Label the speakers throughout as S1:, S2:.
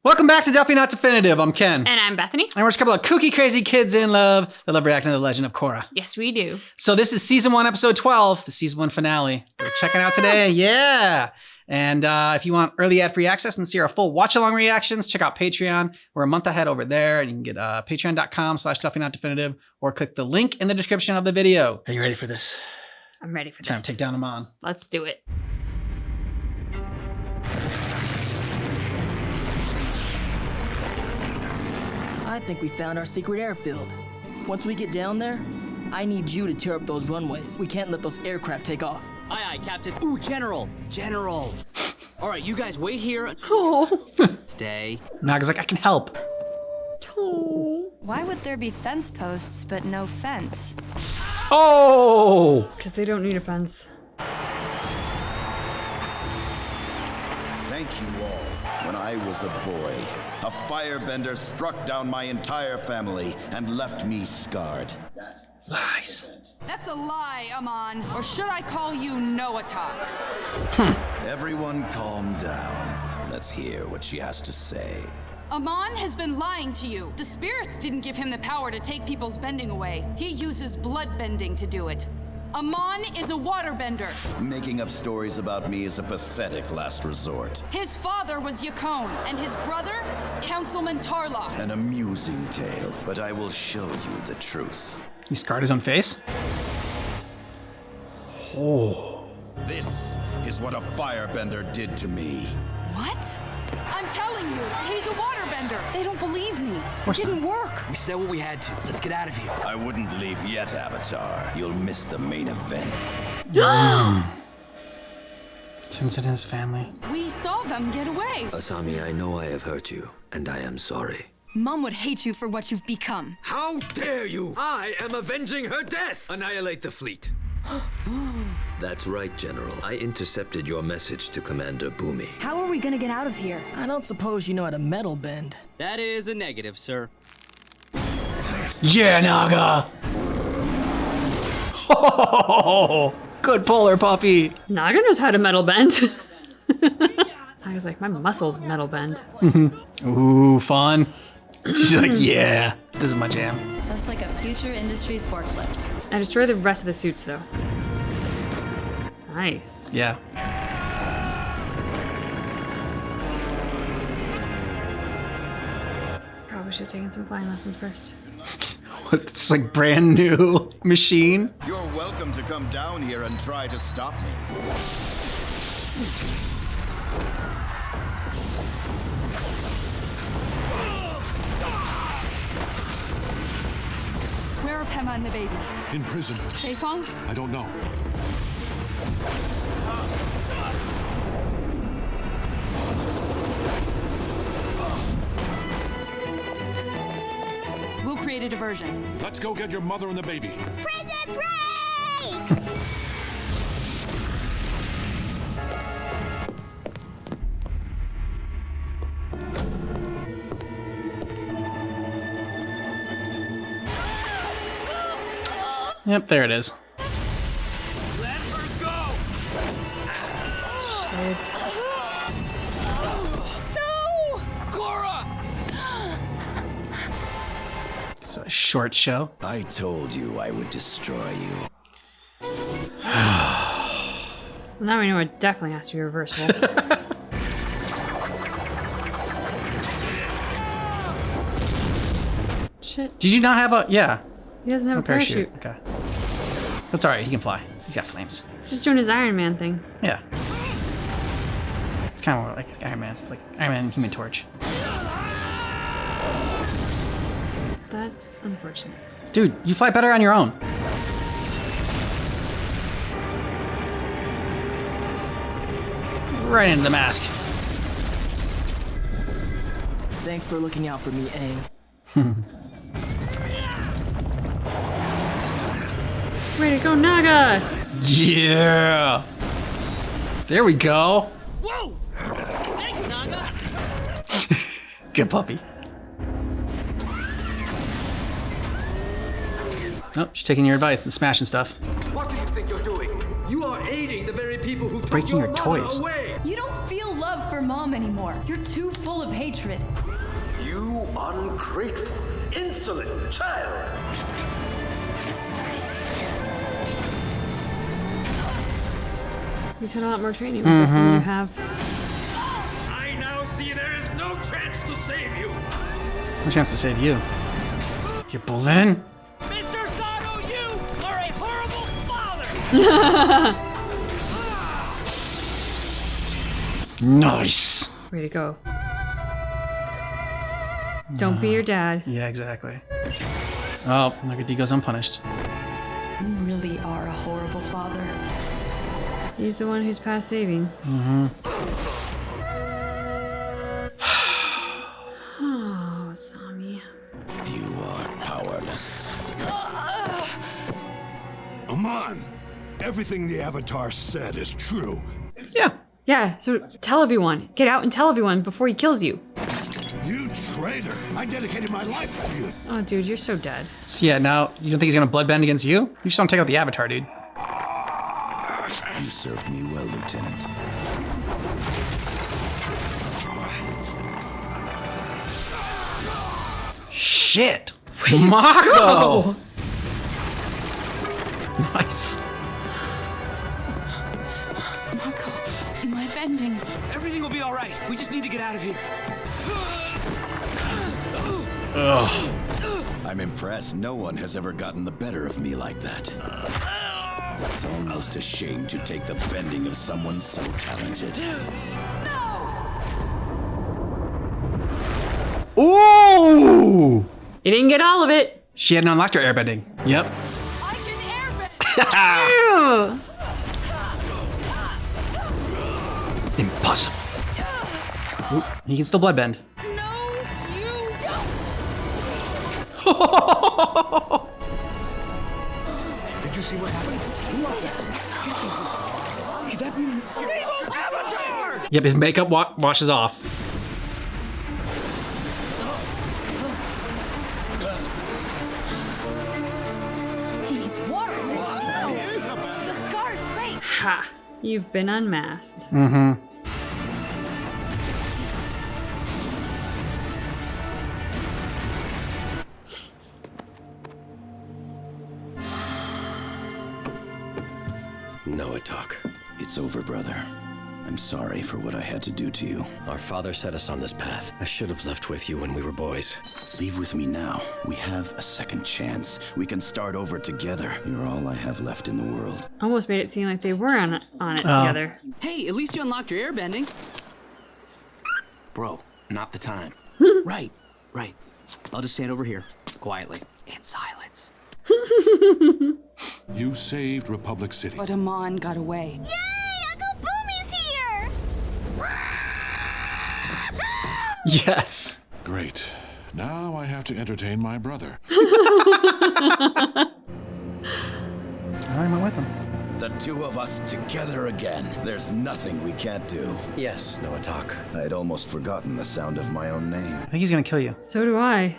S1: Welcome back to Definitely Not Definitive. I'm Ken.
S2: And I'm Bethany.
S1: And we're just a couple of kooky, crazy kids in love that love reacting to The Legend of Korra.
S2: Yes, we do.
S1: So this is season 1, episode 12, the season 1 finale. We're checking out today. Yeah. And if you want early ad-free access and see our full watch-along reactions, check out Patreon. We're a month ahead over there. And you can get patreon.com/definitely-not-definitive or click the link in the description of the video. Are you ready for this?
S2: I'm ready for
S1: Time
S2: this.
S1: to take down Amon.
S2: Let's do it.
S3: I think we found our secret airfield. Once we get down there, I need you to tear up those runways. We can't let those aircraft take off.
S4: Aye, aye, Captain. Ooh, General. General. All right, you guys wait here.
S2: Oh.
S4: Stay.
S1: Naga's like, I can help.
S2: Oh.
S5: Why would there be fence posts but no fence?
S1: Oh!
S2: Because they don't need a fence.
S6: Thank you all. When I was a boy, a firebender struck down my entire family and left me scarred.
S1: Lies.
S7: That's a lie, Amon. Or should I call you Noah Talk?
S6: Everyone calm down. Let's hear what she has to say.
S7: Amon has been lying to you. The spirits didn't give him the power to take people's bending away. He uses blood bending to do it. Amon is a waterbender.
S6: Making up stories about me is a pathetic last resort.
S7: His father was Yakone, and his brother, Councilman Tarlock.
S6: An amusing tale, but I will show you the truth.
S1: He scarred his own face? Oh.
S6: This is what a firebender did to me.
S7: What? I'm telling you, he's a waterbender. They don't believe me. It didn't work.
S4: We said what we had to. Let's get out of here.
S6: I wouldn't leave yet, Avatar. You'll miss the main event.
S1: Tenzin and his family.
S7: We saw them get away.
S8: Asami, I know I have hurt you, and I am sorry.
S5: Mom would hate you for what you've become.
S8: How dare you! I am avenging her death! Annihilate the fleet. That's right, General. I intercepted your message to Commander Boomy.
S5: How are we gonna get out of here?
S3: I don't suppose you know how to metal bend.
S4: That is a negative, sir.
S1: Yeah, Naga! Oh, good puller, puppy.
S2: Naga knows how to metal bend. Naga's like, my muscles metal bend.
S1: Ooh, fun. She's like, yeah, this is my jam.
S5: Just like a future industries forklift.
S2: I destroy the rest of the suits, though. Nice.
S1: Yeah.
S2: Probably should have taken some flying lessons first.
S1: It's like brand new machine.
S6: You're welcome to come down here and try to stop me.
S7: Where are Pema and the baby?
S9: In prison.
S7: Beifong?
S9: I don't know.
S7: We'll create a diversion.
S9: Let's go get your mother and the baby.
S5: Prison break!
S1: Yep, there it is.
S4: Let her go!
S7: No!
S4: Korra!
S1: It's a short show.
S6: I told you I would destroy you.
S2: Now we know it definitely has to be reversible. Shit.
S1: Did you not have a, yeah,
S2: He doesn't have a parachute.
S1: Okay. That's all right, he can fly. He's got flames.
S2: He's just doing his Iron Man thing.
S1: Yeah. It's kind of more like Iron Man, Human Torch.
S2: That's unfortunate.
S1: Dude, you fly better on your own. Right into the mask.
S3: Thanks for looking out for me, Aang.
S2: Way to go, Naga!
S1: Yeah. There we go.
S4: Whoa! Thanks, Naga!
S1: Good puppy. Oh, she's taking your advice and smashing stuff.
S8: What do you think you're doing? You are aiding the very people who took
S1: Breaking
S8: your
S1: your
S8: mother
S1: toys.
S8: away!
S5: You don't feel love for our mom anymore. You're too full of hatred.
S8: You ungrateful, insolent child!
S2: He's had a lot more training with this than you have.
S8: I now see there is no chance to save you!
S1: No chance to save you. You Bolin?
S4: Mr. Sato, you are a horrible father!
S1: Nice.
S2: Way to go. Don't be your dad.
S1: Yeah, exactly. Oh, Nagadi goes unpunished.
S5: You really are a horrible father.
S2: He's the one who's past saving. Oh, Sami.
S6: You are powerless.
S9: Aman, everything the Avatar said is true.
S1: Yeah.
S2: Yeah, so tell everyone. Get out and tell everyone before he kills you.
S9: You traitor! I dedicated my life to you.
S2: Oh, dude, you're so dead.
S1: So yeah, now you don't think he's gonna bloodbend against you? You just don't take out the Avatar, dude.
S6: You served me well, Lieutenant.
S1: Shit. Mako.
S2: Oh!
S1: Nice.
S7: Mako, my bending.
S4: Everything will be all right. We just need to get out of here.
S1: Ugh.
S6: I'm impressed no one has ever gotten the better of me like that. It's almost a shame to take the bending of someone so talented.
S1: Ooh!
S2: You didn't get all of it.
S1: She hadn't unlocked her airbending. Yep.
S7: I can airbend.
S2: Ew.
S1: Impossible. Ooh, he can still bloodbend.
S7: No, you don't.
S9: Did you see what happened? Could that be Evil Avatar?
S1: Yep, his makeup washes off.
S5: He's waterlogged. The scar's fake.
S2: Ha! You've been unmasked.
S1: Mm-hmm.
S10: Noah talk.
S6: It's over, brother. I'm sorry for what I had to do to you.
S10: Our father set us on this path. I should have left with you when we were boys.
S6: Leave with me now. We have a second chance. We can start over together. You're all I have left in the world.
S2: Almost made it seem like they were on it together.
S4: Hey, at least you unlocked your airbending.
S10: Bro, not the time.
S4: Right. I'll just stand over here, quietly, in silence.
S9: You saved Republic City.
S7: But Amon got away.
S5: Yay! Uncle Boomy's here!
S1: Yes.
S9: Great. Now I have to entertain my brother.
S1: I went with him.
S6: The two of us together again. There's nothing we can't do.
S10: Yes, Noah talk.
S6: I'd almost forgotten the sound of my own name.
S1: I think he's gonna kill you.
S2: So do I.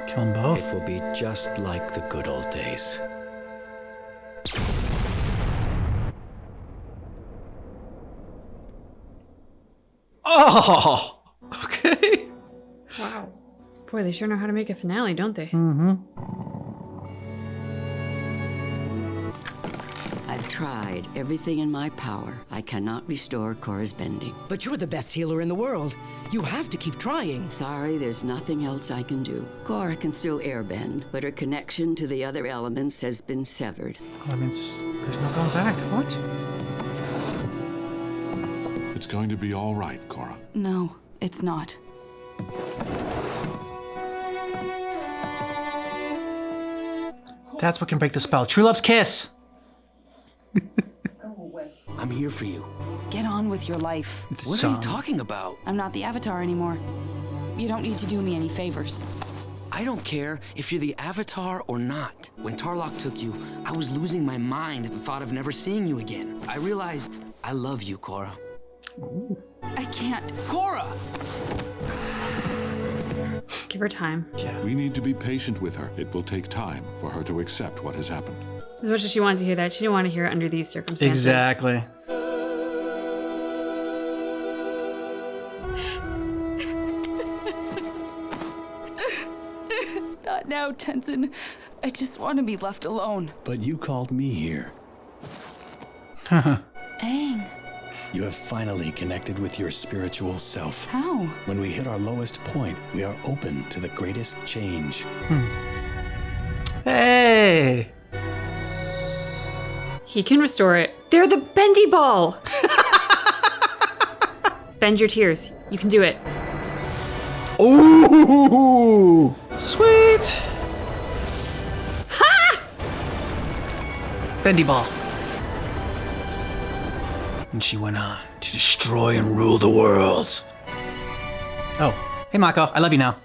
S1: Kill them both.
S10: It will be just like the good old days.
S1: Oh! Okay.
S2: Wow. Boy, they sure know how to make a finale, don't they?
S1: Mm-hmm.
S11: I've tried everything in my power. I cannot restore Korra's bending.
S12: But you're the best healer in the world. You have to keep trying.
S11: Sorry, there's nothing else I can do. Korra can still airbend, but her connection to the other elements has been severed.
S1: Oh, that means there's no going back. What?
S9: It's going to be all right, Korra.
S7: No, it's not.
S1: That's what can break the spell. True love's kiss.
S4: I'm here for you.
S7: Get on with your life.
S4: What are you talking about?
S7: I'm not the Avatar anymore. You don't need to do me any favors.
S4: I don't care if you're the Avatar or not. When Tarlok took you, I was losing my mind at the thought of never seeing you again. I realized I love you, Korra.
S7: I can't.
S4: Korra!
S2: Give her time.
S1: Yeah.
S9: We need to be patient with her. It will take time for her to accept what has happened.
S2: As much as she wanted to hear that, she didn't want to hear it under these circumstances.
S1: Exactly.
S7: Not now, Tenzin. I just want to be left alone.
S13: But you called me here.
S7: Aang.
S13: You have finally connected with your spiritual self.
S7: How?
S13: When we hit our lowest point, we are open to the greatest change.
S1: Hey!
S2: He can restore it. They're the bendy ball! Bend your tears. You can do it.
S1: Ooh! Sweet!
S2: Ha!
S1: Bendy ball. And she went on to destroy and rule the world. Oh, hey Mako, I love you now.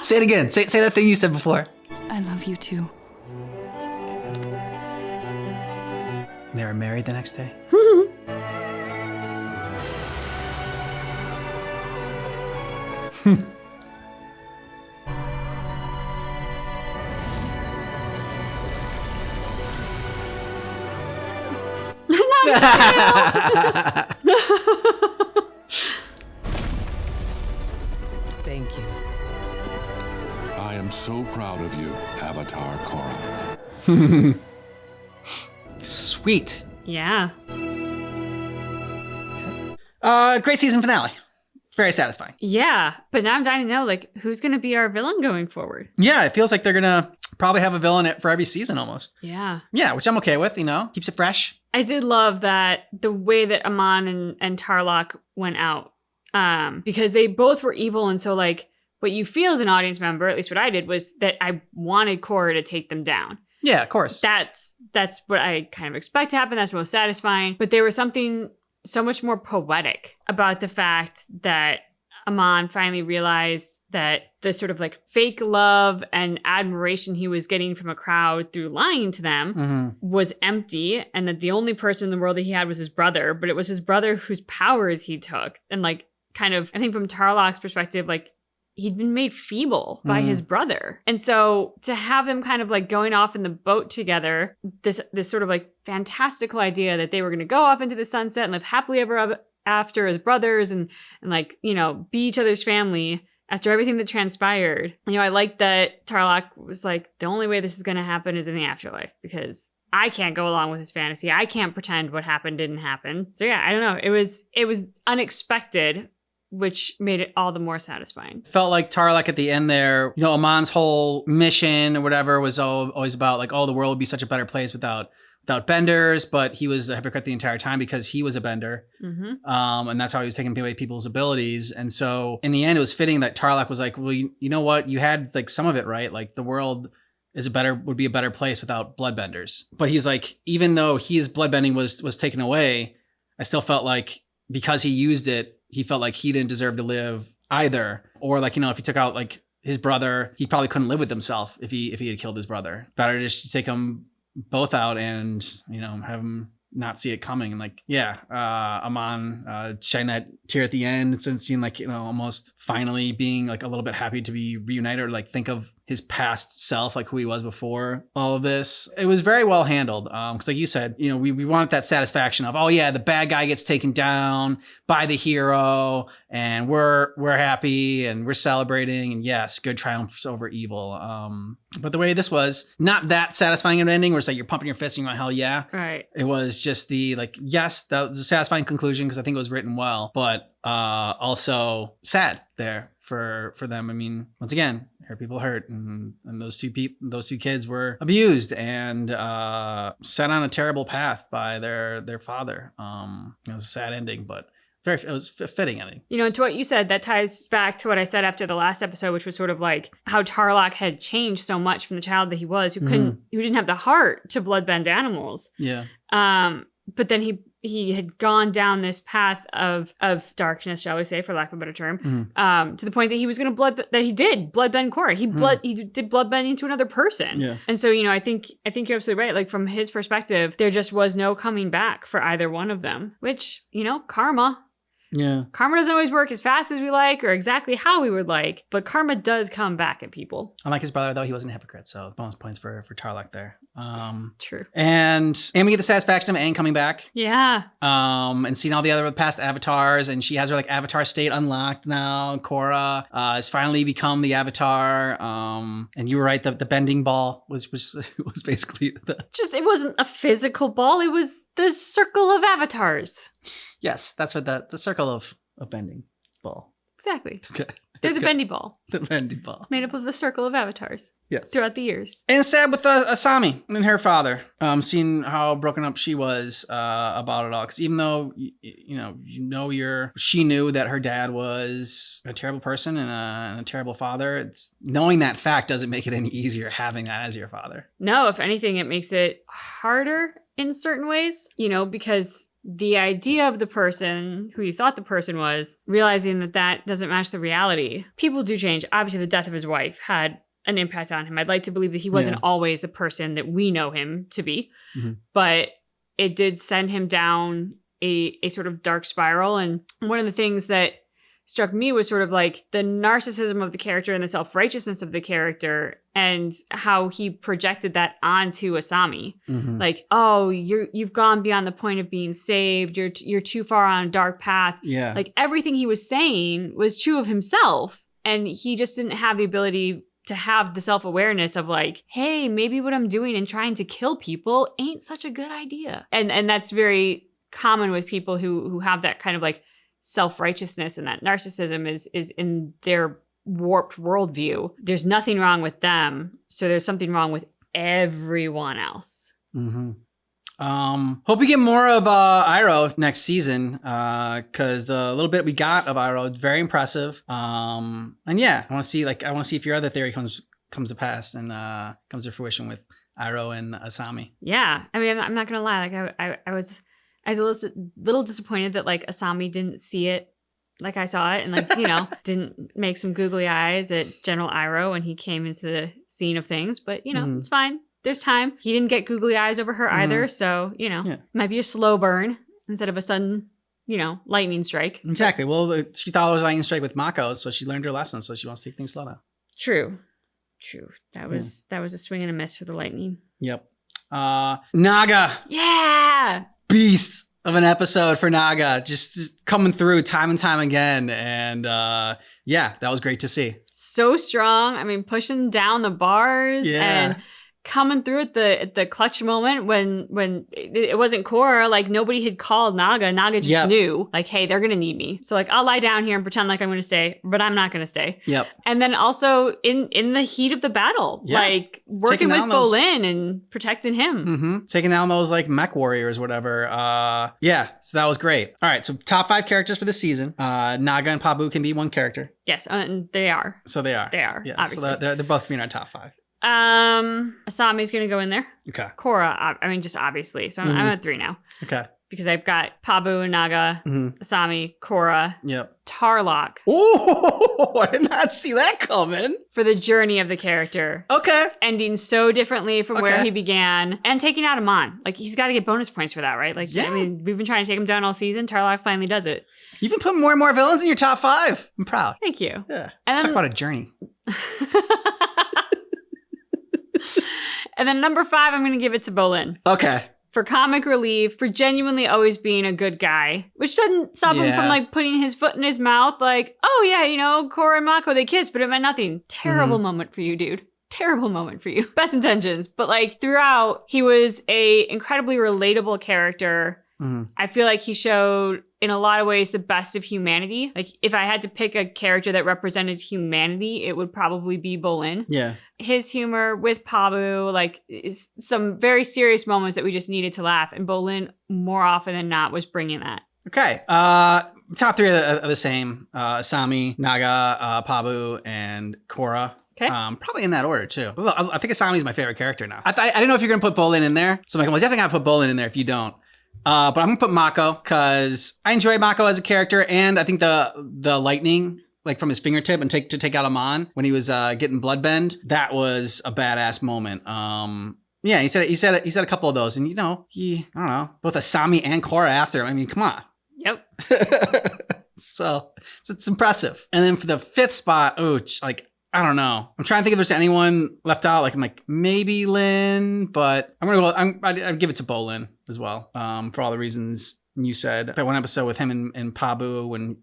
S1: Say it again. Say that thing you said before.
S7: I love you too.
S1: They were married the next day.
S12: Thank you.
S9: I am so proud of you, Avatar Korra.
S1: Sweet.
S2: Yeah.
S1: Great season finale. Very satisfying.
S2: Yeah, but now I'm dying to know, like, who's going to be our villain going forward?
S1: Yeah, it feels like they're gonna probably have a villain for every season almost.
S2: Yeah.
S1: Yeah, which I'm okay with, keeps it fresh.
S2: I did love that the way that Amon and Tarlok went out, because they both were evil, and so like what you feel as an audience member, at least what I did, was that I wanted Korra to take them down.
S1: Yeah, of course.
S2: That's what I kind of expect to happen. That's most satisfying. But there was something so much more poetic about the fact that Amon finally realized that the sort of like fake love and admiration he was getting from a crowd through lying to them was empty, and that the only person in the world that he had was his brother, but it was his brother whose powers he took. And like kind of, I think from Tarlok's perspective, like he'd been made feeble by his brother. And so to have them kind of like going off in the boat together, this sort of like fantastical idea that they were going to go off into the sunset and live happily ever after as brothers and like, be each other's family after everything that transpired. I like that Tarlok was like, the only way this is going to happen is in the afterlife, because I can't go along with his fantasy. I can't pretend what happened didn't happen. So yeah, I don't know. It was unexpected, which made it all the more satisfying.
S1: Felt like Tarlok at the end there, Amon's whole mission or whatever was always about like, the world would be such a better place without benders, but he was a hypocrite the entire time because he was a bender. And that's how he was taking away people's abilities. And so in the end, it was fitting that Tarlok was like, well, you know what? You had like some of it right. Like the world would be a better place without bloodbenders. But he's like, even though his bloodbending was taken away, I still felt like because he used it, he felt like he didn't deserve to live either. Or like, if he took out like his brother, he probably couldn't live with himself if he had killed his brother. Better to just take them both out and, have him not see it coming. And like, Amon shedding that tear at the end. It seemed like, almost finally being like a little bit happy to be reunited, or like think of his past self, like who he was before all of this. It was very well handled. Because like you said, we want that satisfaction of, the bad guy gets taken down by the hero and we're happy and we're celebrating, and yes, good triumphs over evil. But the way this was, not that satisfying an ending where it's like you're pumping your fist and you're going, hell yeah.
S2: Right.
S1: It was just the like, yes, that was a satisfying conclusion because I think it was written well, but also sad there for them. I mean, once again, here people hurt, and those two kids were abused and set on a terrible path by their father. It was a sad ending, but it was a fitting ending.
S2: To what you said, that ties back to what I said after the last episode, which was sort of like how Tarlok had changed so much from the child that he was, who didn't have the heart to bloodbend animals.
S1: Yeah.
S2: But then he had gone down this path of darkness, shall we say, for lack of a better term, to the point that he was going to he did bloodbend Korra. He did bloodbending to another person.
S1: Yeah.
S2: And so, I think you're absolutely right. Like from his perspective, there just was no coming back for either one of them, which, karma.
S1: Yeah.
S2: Karma doesn't always work as fast as we like or exactly how we would like, but karma does come back at people.
S1: Unlike his brother, though, he wasn't a hypocrite, so bonus points for Tarlok there.
S2: True.
S1: And we get the satisfaction of Aang coming back.
S2: Yeah.
S1: And seeing all the other past avatars, and she has her like avatar state unlocked now. Korra has finally become the avatar. And you were right, the bending ball was basically
S2: it wasn't a physical ball, it was the circle of avatars.
S1: Yes, that's what the circle of bending ball.
S2: Exactly.
S1: Okay.
S2: They're the bendy ball.
S1: The bendy ball.
S2: Made up of a circle of avatars.
S1: Yes.
S2: Throughout the years.
S1: And it's sad with Asami and her father, seeing how broken up she was about it all. Because even though she knew that her dad was a terrible person and a terrible father. Knowing that fact doesn't make it any easier having that as your father.
S2: No, if anything, it makes it harder in certain ways. Because the idea of the person who you thought the person was, realizing that doesn't match the reality. People do change. Obviously, the death of his wife had an impact on him. I'd like to believe that he wasn't always the person that we know him to be, but it did send him down a sort of dark spiral. And one of the things that struck me was sort of like the narcissism of the character and the self-righteousness of the character and how he projected that onto Asami. Like, oh, you've gone beyond the point of being saved. You're too far on a dark path.
S1: Yeah.
S2: Like everything he was saying was true of himself. And he just didn't have the ability to have the self-awareness of like, hey, maybe what I'm doing and trying to kill people ain't such a good idea. And that's very common with people who have that kind of like self-righteousness, and that narcissism is in their warped worldview. There's nothing wrong with them, so there's something wrong with everyone else.
S1: Hope we get more of Iroh next season, because the little bit we got of Iroh is very impressive. And yeah, I want to see if your other theory comes to pass and comes to fruition with Iroh and Asami.
S2: Yeah, I mean, I'm not gonna lie, like I was a little disappointed that like Asami didn't see it like I saw it, and like, didn't make some googly eyes at General Iroh when he came into the scene of things. But it's fine. There's time. He didn't get googly eyes over her either, so might be a slow burn instead of a sudden lightning strike.
S1: Exactly. Well, she thought it was lightning strike with Mako, so she learned her lesson. So she wants to take things slow now.
S2: True. That was a swing and a miss for the lightning.
S1: Yep. Naga.
S2: Yeah.
S1: Beast of an episode for Naga, just coming through time and time again. And that was great to see.
S2: So strong. I mean, pushing down the bars and coming through at the clutch moment when it wasn't Korra, like nobody had called Naga. Naga just knew, like, hey, they're gonna need me. So like, I'll lie down here and pretend like I'm gonna stay, but I'm not gonna stay.
S1: Yep.
S2: And then also in the heat of the battle, like working with Bolin and protecting him.
S1: Taking down those like mech warriors, whatever. So that was great. All right, so top 5 characters for this season. Naga and Pabu can be one character.
S2: Yes, and they are.
S1: So they are.
S2: They are.
S1: Yeah,
S2: obviously.
S1: so they're both being our top 5.
S2: Asami's gonna go in there.
S1: Okay.
S2: Korra, I mean, just obviously. So I'm at 3 now.
S1: Okay.
S2: Because I've got Pabu and Naga, Asami, Korra, Tarlok.
S1: Oh, I did not see that coming.
S2: For the journey of the character.
S1: Okay.
S2: Ending so differently from where he began. And taking out Amon. Like, he's got to get bonus points for that, right? Like, I mean, we've been trying to take him down all season. Tarlok finally does it.
S1: You've been putting more and more villains in your top 5. I'm proud.
S2: Thank you.
S1: Yeah.
S2: And
S1: Talk about a journey.
S2: And then number 5, I'm going to give it to Bolin.
S1: Okay.
S2: For comic relief, for genuinely always being a good guy, which doesn't stop him from like putting his foot in his mouth, like, oh yeah, Korra and Mako, they kissed, but it meant nothing. Terrible moment for you, dude. Terrible moment for you. Best intentions. But like throughout, he was a incredibly relatable character. I feel like he showed in a lot of ways the best of humanity. Like if I had to pick a character that represented humanity, it would probably be Bolin.
S1: Yeah.
S2: His humor with Pabu, like some very serious moments that we just needed to laugh. And Bolin, more often than not, was bringing that.
S1: Okay. Top 3 are the same. Asami, Naga, Pabu, and Korra.
S2: Okay.
S1: Probably in that order too. I think Asami's my favorite character now. I didn't know if you're going to put Bolin in there. So I'm like, well, definitely got to put Bolin in there if you don't. But I'm going to put Mako because I enjoy Mako as a character. And I think the lightning, like from his fingertip and take out Amon when he was getting bloodbend, that was a badass moment. Yeah, he said a couple of those. And I don't know, both Asami and Korra after him. I mean, come on.
S2: Yep.
S1: So it's impressive. And then for the 5th spot, I don't know. I'm trying to think if there's anyone left out. Like I'm like maybe Lin, but I'm gonna go. I'd give it to Bolin as well. For all the reasons you said. That one episode with him and Pabu when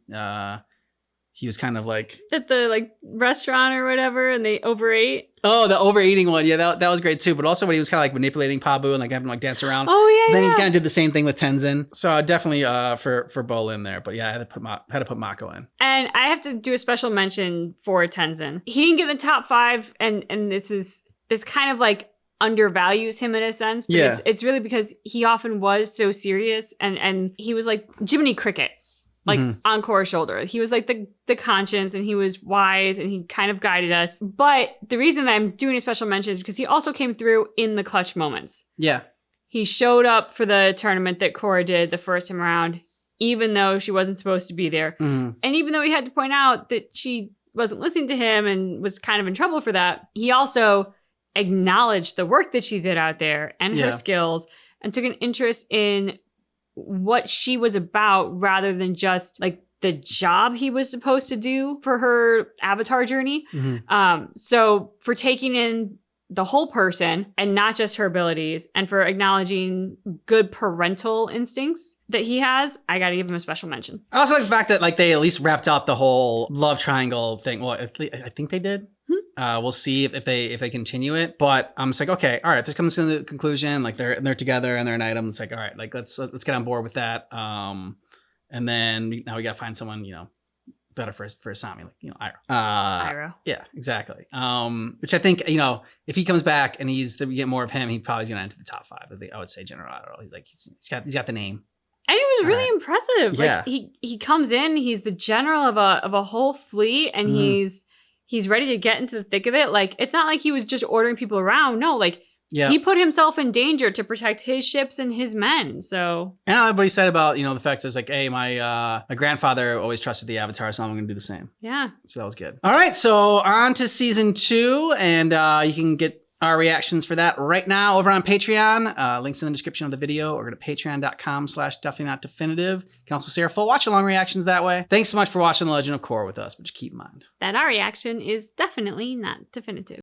S1: he was kind of like
S2: at the restaurant or whatever, and they overate.
S1: Oh, the overeating one. Yeah, that was great too. But also when he was kind of like manipulating Pabu and like having him like dance around.
S2: Oh yeah.
S1: Then he kind of did the same thing with Tenzin. So definitely for Bolin there. But yeah, I had to put Mako in.
S2: And I have to do a special mention for Tenzin. He didn't get in the top 5, and this kind of like undervalues him in a sense. But it's really because he often was so serious, and he was like Jiminy Cricket. Like on Korra's shoulder. He was like the conscience, and he was wise, and he kind of guided us. But the reason that I'm doing a special mention is because he also came through in the clutch moments.
S1: Yeah.
S2: He showed up for the tournament that Korra did the first time around, even though she wasn't supposed to be there. And even though he had to point out that she wasn't listening to him and was kind of in trouble for that, he also acknowledged the work that she did out there and her skills, and took an interest in what she was about rather than just like the job he was supposed to do for her avatar journey. So for taking in the whole person and not just her abilities, and for acknowledging good parental instincts that he has, I gotta give him a special mention.
S1: I also like the fact that like they at least wrapped up the whole love triangle thing. Well, I think they did. We'll see if they continue it, but I'm just like, okay, all right, this comes to the conclusion. Like they're together and they're an item. It's like, all right, like let's get on board with that. And then now we gotta find someone, better for Asami, like Iroh. Yeah, exactly. Which I think if he comes back and we get more of him, he probably's gonna enter the top 5. I would say General Iroh. He's like he's got the name.
S2: And it was really impressive.
S1: Yeah.
S2: Like he comes in, he's the general of a whole fleet, and he's ready to get into the thick of it. Like, it's not like he was just ordering people around. No, like, he put himself in danger to protect his ships and his men. So,
S1: and everybody said about, the fact that it's like, hey, my grandfather always trusted the Avatar, so I'm going to do the same.
S2: Yeah.
S1: So that was good. All right, so on to season 2, and you can get our reactions for that right now over on Patreon. Links in the description of the video, or go to patreon.com/definitely-not-definitive. You can also see our full watch-along reactions that way. Thanks so much for watching The Legend of Korra with us, but just keep in mind
S2: that our reaction is definitely not definitive.